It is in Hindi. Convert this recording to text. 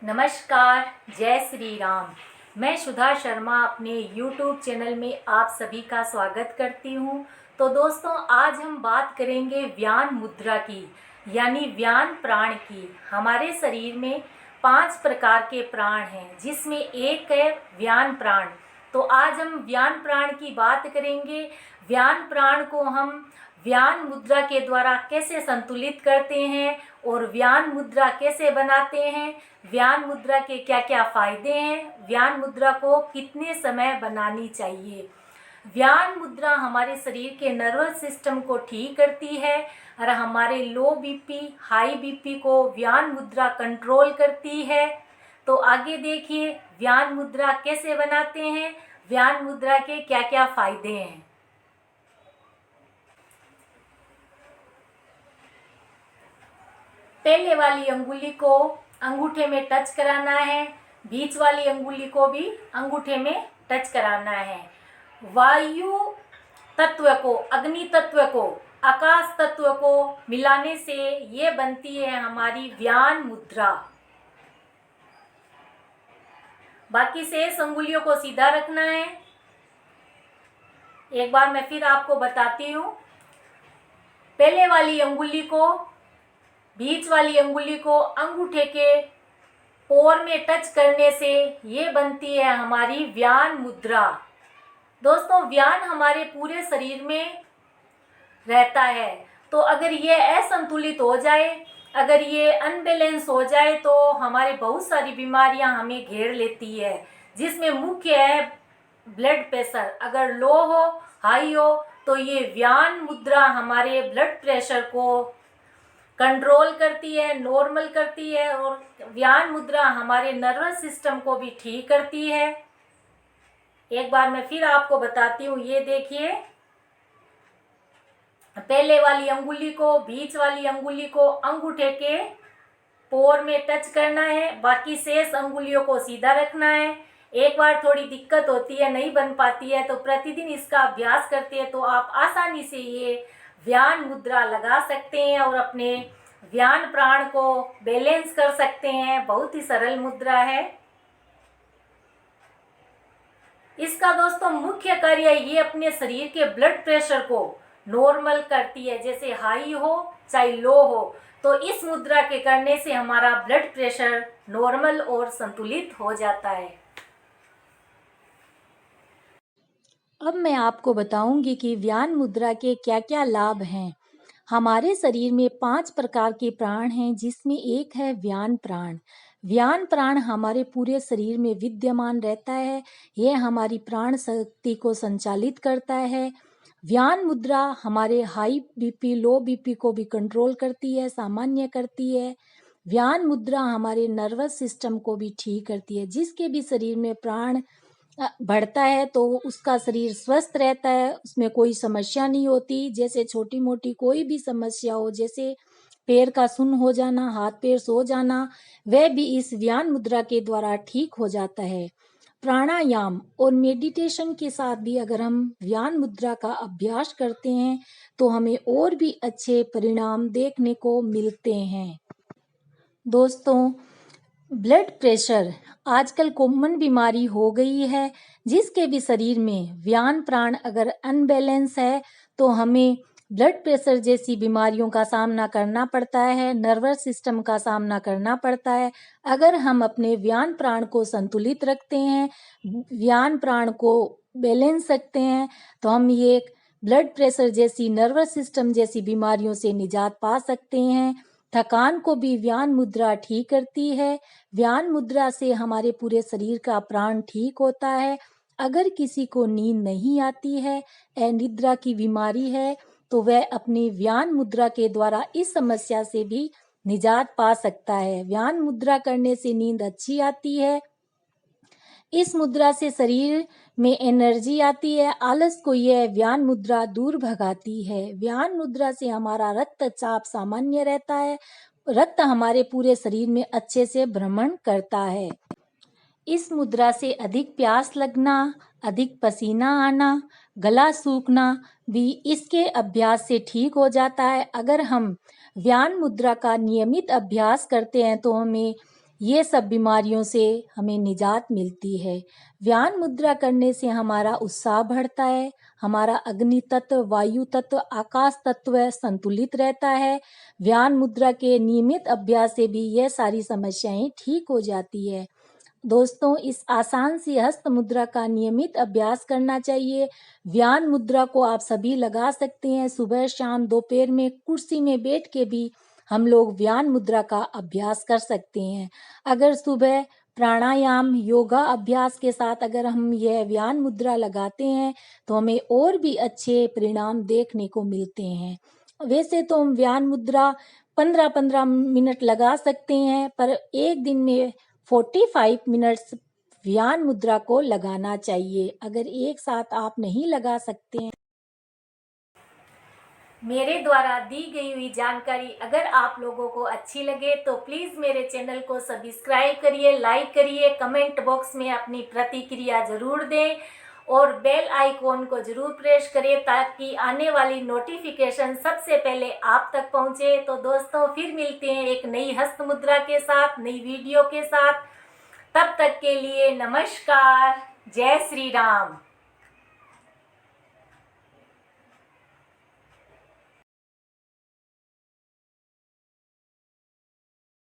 नमस्कार, जय श्री राम। मैं सुधा शर्मा अपने YouTube चैनल में आप सभी का स्वागत करती हूँ। तो दोस्तों, आज हम बात करेंगे व्यान मुद्रा की, यानी व्यान प्राण की। हमारे शरीर में 5 प्रकार के प्राण हैं, जिसमें एक है व्यान प्राण। तो आज हम व्यान प्राण की बात करेंगे। व्यान प्राण को हम व्यान मुद्रा के द्वारा कैसे संतुलित करते हैं और व्यान मुद्रा कैसे बनाते हैं, व्यान मुद्रा के क्या क्या फायदे हैं, व्यान मुद्रा को कितने समय बनानी चाहिए। व्यान मुद्रा हमारे शरीर के नर्वस सिस्टम को ठीक करती है और हमारे लो बीपी, हाई बीपी को व्यान मुद्रा कंट्रोल करती है। तो आगे देखिए, व्यान मुद्रा कैसे बनाते हैं, व्यान मुद्रा के क्या क्या फायदे हैं। पहले वाली अंगुली को अंगूठे में टच कराना है, बीच वाली अंगुली को भी अंगूठे में टच कराना है। वायु तत्व को, अग्नि तत्व को, आकाश तत्व को मिलाने से ये बनती है हमारी व्यान मुद्रा। बाकी शेष अंगुलियों को सीधा रखना है। एक बार मैं फिर आपको बताती हूँ। पहले वाली अंगुली को, बीच वाली अंगुली को अंगूठे के पोर में टच करने से ये बनती है हमारी व्यान मुद्रा। दोस्तों, व्यान हमारे पूरे शरीर में रहता है। तो अगर ये असंतुलित हो जाए, अगर ये अनबैलेंस हो जाए, तो हमारे बहुत सारी बीमारियां हमें घेर लेती है, जिसमें मुख्य है ब्लड प्रेशर। अगर लो हो, हाई हो, तो ये व्यान मुद्रा हमारे ब्लड प्रेशर को कंट्रोल करती है, नॉर्मल करती है, और व्यान मुद्रा हमारे नर्वस सिस्टम को भी ठीक करती है। एक बार मैं फिर आपको बताती हूँ। ये देखिए, पहले वाली अंगुली को, बीच वाली अंगुली को अंगूठे के पोर में टच करना है, बाकी शेष अंगुलियों को सीधा रखना है। एक बार थोड़ी दिक्कत होती है, नहीं बन पाती है, तो प्रतिदिन इसका अभ्यास करते हैं तो आप आसानी से ये व्यान मुद्रा लगा सकते हैं और अपने व्यान प्राण को बैलेंस कर सकते हैं। बहुत ही सरल मुद्रा है। इसका दोस्तों मुख्य कार्य ये अपने शरीर के ब्लड प्रेशर को नॉर्मल करती है, जैसे हाई हो चाहे लो हो। तो इस मुद्रा के करने से हमारा ब्लड प्रेशर नॉर्मल और संतुलित हो जाता है। अब मैं आपको बताऊंगी कि व्यान मुद्रा के क्या क्या लाभ हैं। हमारे शरीर में 5 प्रकार के प्राण हैं, जिसमें एक है व्यान प्राण। व्यान प्राण हमारे पूरे शरीर में विद्यमान रहता है। यह हमारी प्राण शक्ति को संचालित करता है। व्यान मुद्रा हमारे हाई बीपी, लो बीपी को भी कंट्रोल करती है, सामान्य करती है। व्यान मुद्रा हमारे नर्वस सिस्टम को भी ठीक करती है। जिसके भी शरीर में प्राण बढ़ता है तो उसका शरीर स्वस्थ रहता है, उसमें कोई समस्या नहीं होती। जैसे छोटी मोटी कोई भी समस्या हो, जैसे पैर का सुन्न हो जाना, हाथ पैर सो जाना, वह भी इस व्यान मुद्रा के द्वारा ठीक हो जाता है। प्राणायाम और मेडिटेशन के साथ भी अगर हम व्यान मुद्रा का अभ्यास करते हैं तो हमें और भी अच्छे परिणाम देखने को मिलते हैं। दोस्तों, ब्लड प्रेशर आजकल कॉमन बीमारी हो गई है। जिसके भी शरीर में व्यान प्राण अगर अनबैलेंस है तो हमें ब्लड प्रेशर जैसी बीमारियों का सामना करना पड़ता है, नर्वस सिस्टम का सामना करना पड़ता है। अगर हम अपने व्यान प्राण को संतुलित रखते हैं, व्यान प्राण को बैलेंस रखते हैं, तो हम ये ब्लड प्रेशर जैसी, नर्वस सिस्टम जैसी बीमारियों से निजात पा सकते हैं। थकान को भी व्यान मुद्रा ठीक करती है। व्यान मुद्रा से हमारे पूरे शरीर का प्राण ठीक होता है। अगर किसी को नींद नहीं आती है, अनिद्रा की बीमारी है, तो वह अपनी व्यान मुद्रा के द्वारा इस समस्या से भी निजात पा सकता है। व्यान मुद्रा करने से नींद अच्छी आती है। इस मुद्रा से शरीर में एनर्जी आती है। आलस को यह व्यान मुद्रा दूर भगाती है। व्यान मुद्रा से हमारा रक्तचाप सामान्य रहता है। रक्त हमारे पूरे शरीर में अच्छे से भ्रमण करता है। इस मुद्रा से अधिक प्यास लगना, अधिक पसीना आना, गला सूखना भी इसके अभ्यास से ठीक हो जाता है। अगर हम व्यान मुद्रा का नियमित अभ्यास करते हैं तो हमें ये सब बीमारियों से हमें निजात मिलती है। व्यान मुद्रा करने से हमारा उत्साह बढ़ता है, हमारा अग्नि तत्व, वायु तत्व, आकाश तत्व संतुलित रहता है। व्यान मुद्रा के नियमित अभ्यास से भी यह सारी समस्याएं ठीक हो जाती है। दोस्तों, इस आसान सी हस्त मुद्रा का नियमित अभ्यास करना चाहिए। व्यान मुद्रा को आप सभी लगा सकते हैं। सुबह, शाम, दोपहर में कुर्सी में बैठ के भी हम लोग व्यान मुद्रा का अभ्यास कर सकते हैं। अगर सुबह प्राणायाम, योगा अभ्यास के साथ अगर हम यह व्यान मुद्रा लगाते हैं तो हमें और भी अच्छे परिणाम देखने को मिलते हैं। वैसे तो हम व्यान मुद्रा 15-15 मिनट लगा सकते हैं, पर एक दिन में 45 मिनट्स व्यान मुद्रा को लगाना चाहिए। अगर एक साथ आप नहीं लगा सकते हैं, मेरे द्वारा दी गई हुई जानकारी अगर आप लोगों को अच्छी लगे तो प्लीज़ मेरे चैनल को सब्सक्राइब करिए, लाइक करिए, कमेंट बॉक्स में अपनी प्रतिक्रिया ज़रूर दें और बेल आइकॉन को ज़रूर प्रेस करें ताकि आने वाली नोटिफिकेशन सबसे पहले आप तक पहुंचे। तो दोस्तों, फिर मिलते हैं एक नई हस्त मुद्रा के साथ, नई वीडियो के साथ। तब तक के लिए नमस्कार। जय श्री राम।